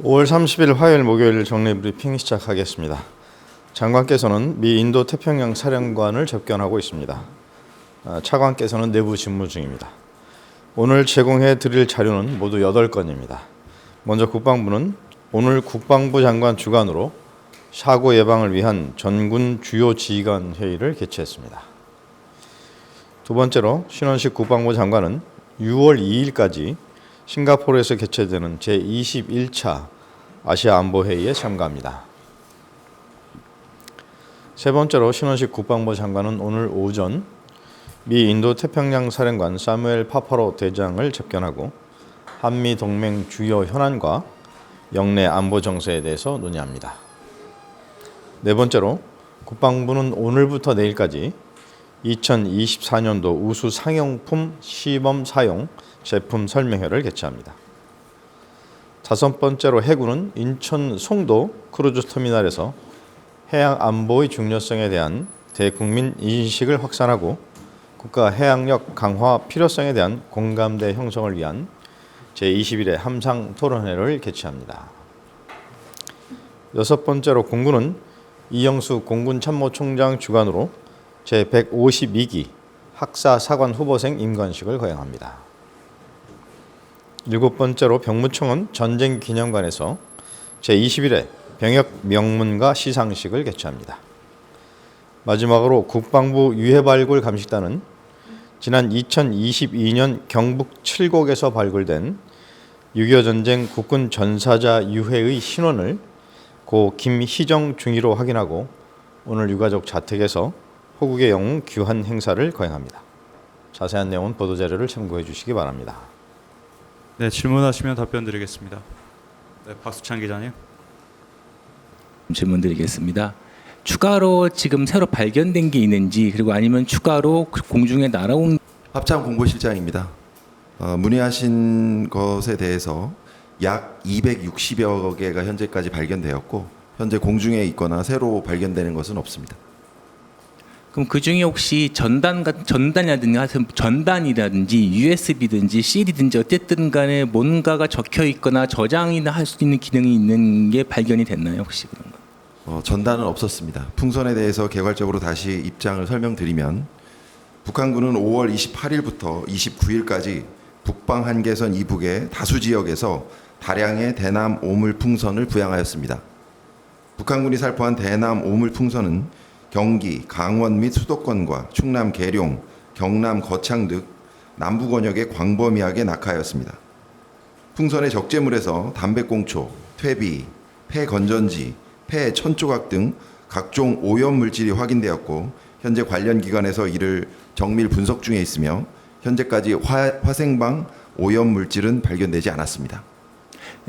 5월 30일 화요일 목요일 정례 브리핑 시작하겠습니다. 장관께서는 미 인도 태평양 사령관을 접견하고 있습니다. 차관께서는 내부 직무 중입니다. 오늘 제공해 드릴 자료는 모두 8건입니다. 먼저 국방부는 오늘 국방부 장관 주관으로 사고 예방을 위한 전군 주요 지휘관 회의를 개최했습니다. 두 번째로 신원식 국방부 장관은 6월 2일까지 싱가포르에서 개최되는 제21차 아시아 안보회의에 참가합니다. 세 번째로 신원식 국방부 장관은 오늘 오전 미 인도 태평양 사령관 사무엘 파파로 대장을 접견하고 한미 동맹 주요 현안과 영내 안보 정세에 대해서 논의합니다. 네 번째로 국방부는 오늘부터 내일까지 2024년도 우수 상용품 시범 사용 제품 설명회를 개최합니다. 다섯 번째로 해군은 인천 송도 크루즈 터미널에서 해양 안보의 중요성에 대한 대국민 인식을 확산하고 국가 해양력 강화 필요성에 대한 공감대 형성을 위한 제21회 함상 토론회를 개최합니다. 여섯 번째로 공군은 이영수 공군참모총장 주관으로 제152기 학사 사관 후보생 임관식을 거행합니다. 일곱 번째로 병무청은 전쟁기념관에서 제21회 병역 명문가 시상식을 개최합니다. 마지막으로 국방부 유해발굴 감식단은 지난 2022년 경북 칠곡에서 발굴된 6.25 전쟁 국군 전사자 유해의 신원을 고 김희정 중위로 확인하고 오늘 유가족 자택에서 호국의 영웅 귀환 행사를 거행합니다. 자세한 내용은 보도자료를 참고해 주시기 바랍니다. 네, 질문하시면 답변 드리겠습니다. 네, 박수찬 기자님. 질문 드리겠습니다. 추가로 지금 새로 발견된 게 있는지, 그리고 아니면 추가로 공중에 날아온 합참 공보실장입니다. 문의하신 것에 대해서 약 260여 개가 현재까지 발견되었고 현재 공중에 있거나 새로 발견되는 것은 없습니다. 그럼 그 중에 혹시 전단이라든지 USB든지 CD든지 어쨌든 간에 뭔가가 적혀 있거나 저장이나 할 수 있는 기능이 있는 게 발견이 됐나요, 혹시 그런 거? 전단은 없었습니다. 풍선에 대해서 개괄적으로 다시 입장을 설명드리면 북한군은 5월 28일부터 29일까지 북방 한계선 이북의 다수 지역에서 다량의 대남 오물 풍선을 부양하였습니다. 북한군이 살포한 대남 오물 풍선은 경기, 강원 및 수도권과 충남 계룡, 경남 거창 등 남부 권역에 광범위하게 낙하하였습니다. 풍선의 적재물에서 담배꽁초, 퇴비, 폐건전지, 폐천조각 등 각종 오염 물질이 확인되었고 현재 관련 기관에서 이를 정밀 분석 중에 있으며 현재까지 화생방 오염 물질은 발견되지 않았습니다.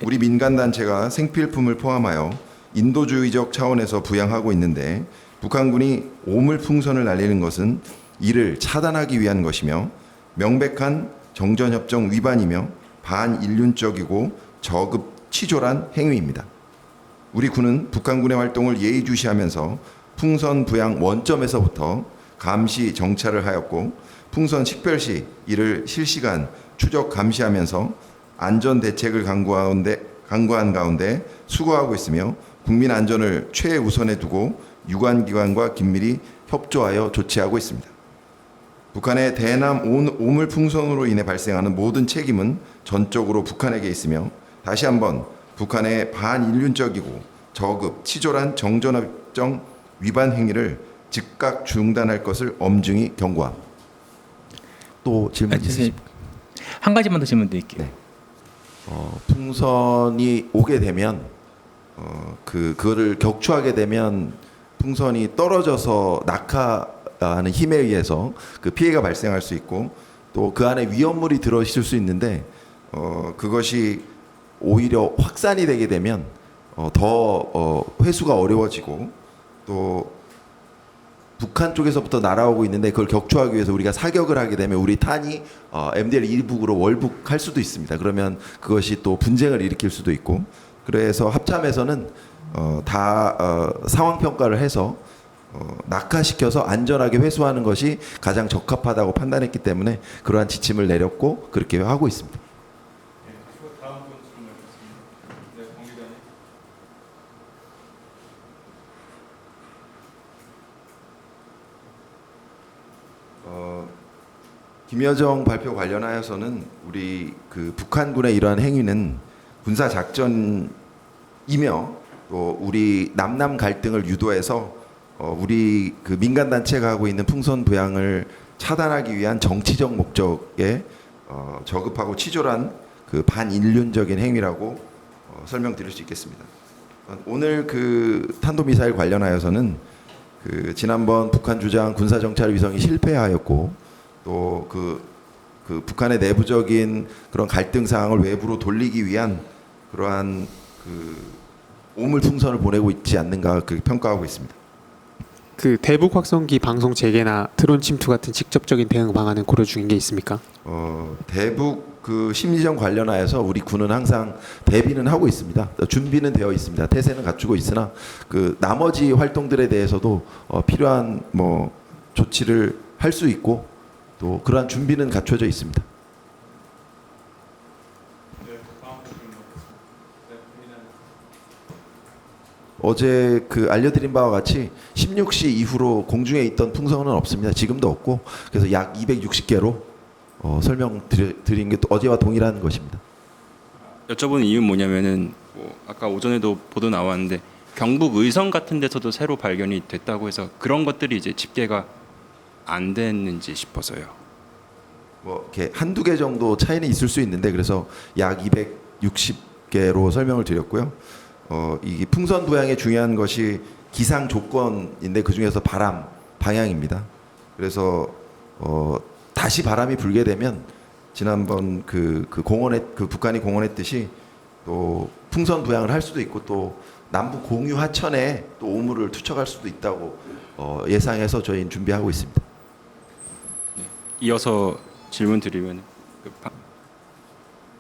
우리 민간단체가 생필품을 포함하여 인도주의적 차원에서 부양하고 있는데 북한군이 오물풍선을 날리는 것은 이를 차단하기 위한 것이며 명백한 정전협정 위반이며 반인륜적이고 저급치졸한 행위입니다. 우리 군은 북한군의 활동을 예의주시하면서 풍선 부양 원점에서부터 감시 정찰을 하였고 풍선 식별 시 이를 실시간 추적 감시하면서 안전 대책을 강구한 가운데 수고하고 있으며 국민 안전을 최우선에 두고 유관기관과 긴밀히 협조하여 조치하고 있습니다. 북한의 대남 오물 풍선으로 인해 발생하는 모든 책임은 전적으로 북한에게 있으며 다시 한번 북한의 반인륜적이고 저급, 치졸한 정전협정 위반 행위를 즉각 중단할 것을 엄중히 경고합니다. 또 질문 있으십니까? 한 가지만 더 질문 드릴게요. 네. 풍선이 오게 되면 그거를 격추하게 되면 풍선이 떨어져서 낙하하는 힘에 의해서 그 피해가 발생할 수 있고 또 그 안에 위험물이 들어 있을 수 있는데 그것이 오히려 확산이 되게 되면 더 회수가 어려워지고 또 북한 쪽에서부터 날아오고 있는데 그걸 격추하기 위해서 우리가 사격을 하게 되면 우리 탄이 MDL 이북으로 월북할 수도 있습니다. 그러면 그것이 또 분쟁을 일으킬 수도 있고 그래서 합참에서는 상황 평가를 해서 낙하시켜서 안전하게 회수하는 것이 가장 적합하다고 판단했기 때문에 그러한 지침을 내렸고 그렇게 하고 있습니다. 김여정 발표 관련하여서는 우리 그 북한군의 이러한 행위는 군사 작전이며 또 우리 남남 갈등을 유도해서 우리 그 민간 단체가 하고 있는 풍선 부양을 차단하기 위한 정치적 목적에 저급하고 치졸한 그 반인륜적인 행위라고 설명드릴 수 있겠습니다. 오늘 그 탄도미사일 관련하여서는 그 지난번 북한 주장 군사 정찰 위성이 실패하였고 또 그 북한의 내부적인 그런 갈등 상황을 외부로 돌리기 위한 그러한 그 오물 풍선을 보내고 있지 않는가 그렇게 평가하고 있습니다. 그 대북 확성기 방송 재개나 드론 침투 같은 직접적인 대응 방안은 고려 중인 게 있습니까? 대북 그 심리전 관련하여서 우리 군은 항상 대비는 하고 있습니다. 준비는 되어 있습니다. 태세는 갖추고 있으나 그 나머지 활동들에 대해서도 필요한 뭐 조치를 할 수 있고 또 그러한 준비는 갖춰져 있습니다. 어제 그 알려드린 바와 같이 16시 이후로 공중에 있던 풍선은 없습니다. 지금도 없고 그래서 약 260개로 설명드린 게 또 어제와 동일한 것입니다. 여쭤보는 이유는 뭐냐면은 뭐 아까 오전에도 보도 나왔는데 경북 의성 같은 데서도 새로 발견이 됐다고 해서 그런 것들이 이제 집계가 안 됐는지 싶어서요. 뭐 이렇게 한두 개 정도 차이는 있을 수 있는데 그래서 약 260개로 설명을 드렸고요. 이 풍선 부양에 중요한 것이 기상 조건인데 그 중에서 바람 방향입니다. 그래서 다시 바람이 불게 되면 지난번 그 북한이 공언했듯이 또 풍선 부양을 할 수도 있고 또 남북 공유 하천에 또 오물을 투척할 수도 있다고 예상해서 저희는 준비하고 있습니다. 이어서 질문 드리면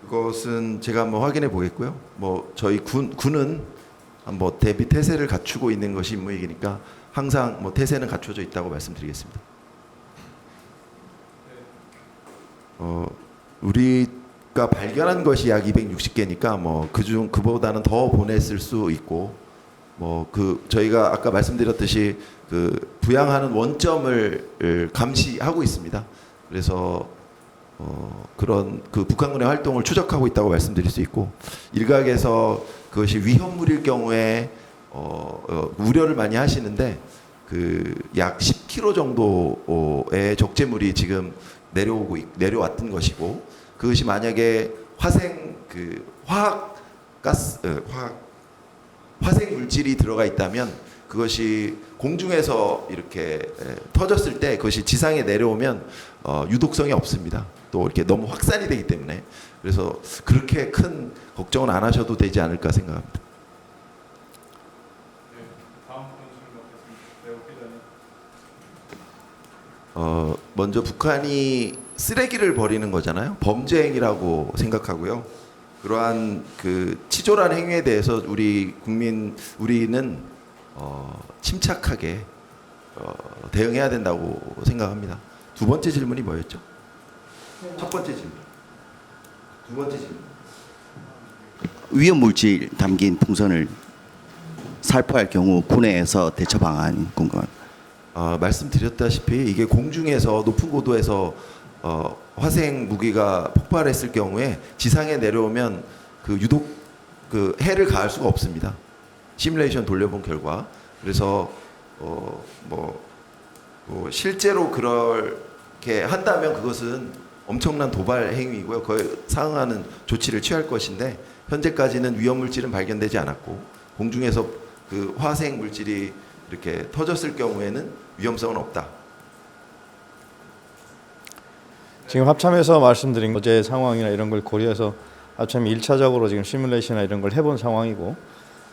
그것은 제가 한번 확인해 보겠고요. 뭐 저희 군은 뭐 대비 태세를 갖추고 있는 것이 임무이니까 항상 뭐 태세는 갖춰져 있다고 말씀드리겠습니다. 우리가 발견한 것이 약 260개니까 뭐 그보다는 더 보냈을 수 있고 뭐 저희가 아까 말씀드렸듯이 그 부양하는 원점을 감시하고 있습니다. 그래서 그런 그 북한군의 활동을 추적하고 있다고 말씀드릴 수 있고 일각에서 그것이 위험물일 경우에 우려를 많이 하시는데 그 약 10km 정도의 적재물이 지금 내려왔던 것이고 그것이 만약에 화생 물질이 들어가 있다면 그것이 공중에서 이렇게 터졌을 때 그것이 지상에 내려오면 유독성이 없습니다. 또 이렇게 너무 확산이 되기 때문에 그래서 그렇게 큰 걱정은 안 하셔도 되지 않을까 생각합니다. 먼저 북한이 쓰레기를 버리는 거잖아요. 범죄 행위라고 생각하고요. 그러한 그 치졸한 행위에 대해서 우리는 침착하게 대응해야 된다고 생각합니다. 두 번째 질문이 뭐였죠? 첫 번째 질문. 두 번째 질문. 위험 물질 담긴 풍선을 살포할 경우 군에서 대처 방안 궁금합니다. 말씀드렸다시피 이게 공중에서 높은 고도에서 화생 무기가 폭발했을 경우에 지상에 내려오면 그 유독 그 해를 가할 수가 없습니다. 시뮬레이션 돌려본 결과 그래서 실제로 그렇게 한다면 그것은 엄청난 도발 행위이고요. 그에 상응하는 조치를 취할 것인데 현재까지는 위험 물질은 발견되지 않았고 공중에서 그 화생 물질이 이렇게 터졌을 경우에는 위험성은 없다. 지금 합참에서 말씀드린 어제 상황이나 이런 걸 고려해서 합참이 1차적으로 지금 시뮬레이션이나 이런 걸 해본 상황이고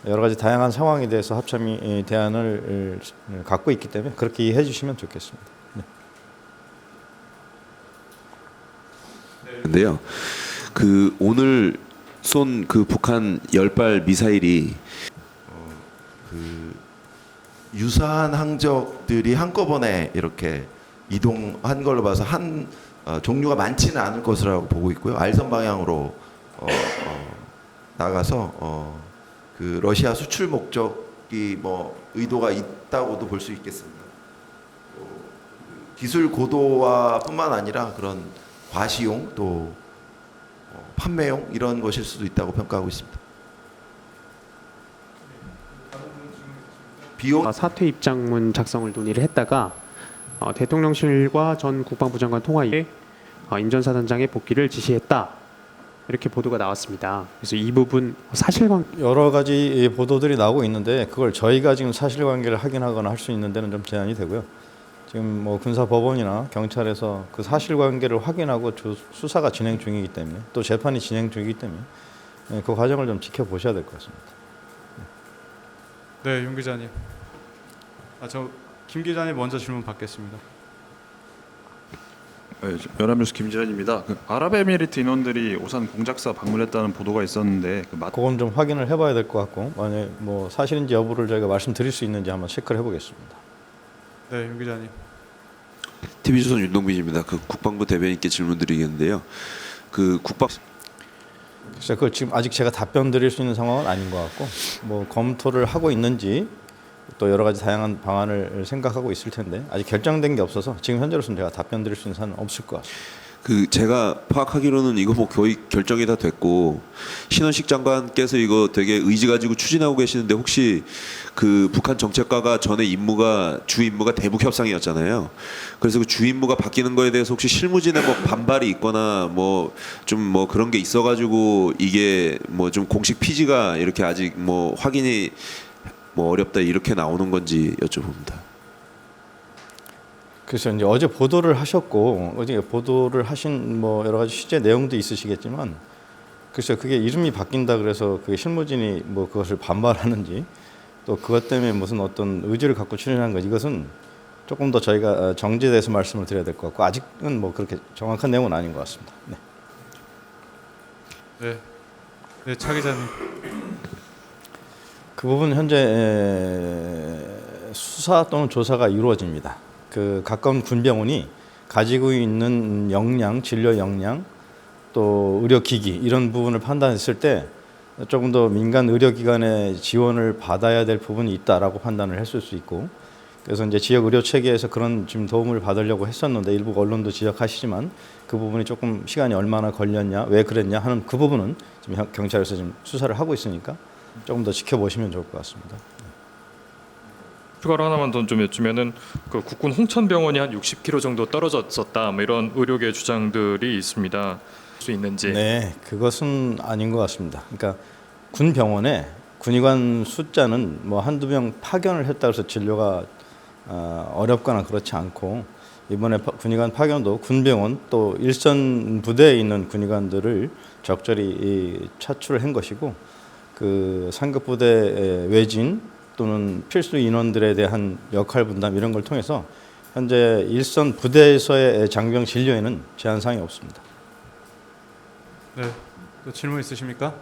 여러 가지 다양한 상황에 대해서 합참이 대안을 갖고 있기 때문에 그렇게 이해해 주시면 좋겠습니다. 네. 근데요, 그 오늘 쏜 그 북한 10발 미사일이 유사한 항적들이 한꺼번에 이렇게 이동한 걸로 봐서 종류가 많지는 않을 것이라고 보고 있고요. 알선 방향으로 나가서 그 러시아 수출 목적이 뭐 의도가 있다고도 볼 수 있겠습니다. 기술 고도화뿐만 아니라 그런 과시용 또 판매용 이런 것일 수도 있다고 평가하고 있습니다. 비용 사퇴 입장문 작성을 논의를 했다가 대통령실과 전 국방부 장관 통화에 임전 사단장의 복귀를 지시했다. 이렇게 보도가 나왔습니다. 그래서 이 부분 사실관 여러 가지 보도들이 나오고 있는데 그걸 저희가 지금 사실관계를 확인하거나 할 수 있는 데는 좀 제한이 되고요. 지금 뭐 군사법원이나 경찰에서 그 사실관계를 확인하고 수사가 진행 중이기 때문에 또 재판이 진행 중이기 때문에 그 과정을 좀 지켜보셔야 될 것 같습니다. 네, 윤 기자님. 저 김 기자님 먼저 질문 받겠습니다. 네, 연합뉴스 김지현입니다. 그 아랍에미리트 인원들이 오산 공작사 방문했다는 보도가 있었는데 그건 좀 확인을 해봐야 될 것 같고 만약 뭐 사실인지 여부를 저희가 말씀드릴 수 있는지 한번 체크를 해보겠습니다. 네, 윤 기자님. TV조선 윤동빈입니다. 그 국방부 대변인께 질문드리겠는데요. 그 글쎄 그걸 지금 아직 제가 답변 드릴 수 있는 상황은 아닌 것 같고 뭐 검토를 하고 있는지 또 여러 가지 다양한 방안을 생각하고 있을 텐데 아직 결정된 게 없어서 지금 현재로서는 제가 답변 드릴 수 있는 사안은 없을 것 같습니다. 그 제가 파악하기로는 이거 뭐 거의 결정이 다 됐고 신원식 장관께서 이거 되게 의지 가지고 추진하고 계시는데 혹시 그 북한 정책과가 전에 주 임무가 대북 협상이었잖아요. 그래서 그 주 임무가 바뀌는 거에 대해서 혹시 실무진의 뭐 반발이 있거나 뭐 좀 뭐 그런 게 있어가지고 이게 뭐 좀 공식 피지가 이렇게 아직 뭐 확인이 뭐 어렵다 이렇게 나오는 건지 여쭤봅니다. 그래서 이제 어제 보도를 하셨고 어제 보도를 하신 뭐 여러 가지 취재 내용도 있으시겠지만 글쎄 그게 이름이 바뀐다 그래서 그게 실무진이 뭐 그것을 반발하는지 또 그것 때문에 무슨 어떤 의지를 갖고 출연한 건 이것은 조금 더 저희가 정제돼서 말씀을 드려야 될 것 같고 아직은 뭐 그렇게 정확한 내용은 아닌 것 같습니다. 네. 네. 네, 차 기자님. 그 부분 현재 수사 또는 조사가 이루어집니다. 그 가까운 군병원이 가지고 있는 역량, 진료 역량, 또 의료기기 이런 부분을 판단했을 때 조금 더 민간 의료기관의 지원을 받아야 될 부분이 있다라고 판단을 했을 수 있고 그래서 이제 지역 의료 체계에서 그런 지금 도움을 받으려고 했었는데 일부 언론도 지적하시지만 그 부분이 조금 시간이 얼마나 걸렸냐, 왜 그랬냐 하는 그 부분은 지금 경찰에서 지금 수사를 하고 있으니까 조금 더 지켜보시면 좋을 것 같습니다. 추가로 하나만 더 좀 여쭈면은 그 국군 홍천병원이 한 60km 정도 떨어졌었다 뭐 이런 의료계 주장들이 있습니다. 수 있는지. 네, 그것은 아닌 것 같습니다. 그러니까 군 병원에 군의관 숫자는 뭐 한두 명 파견을 했다 해서 진료가 어렵거나 그렇지 않고 이번에 군의관 파견도 군병원 또 일선 부대에 있는 군의관들을 적절히 차출을 한 것이고 그 상급 부대 외진 또는 필수 인원들에 대한 역할 분담 이런 걸 통해서 현재 일선 부대에서의 장병 진료에는 제한 사항이 없습니다. 네. 또 질문 있으십니까?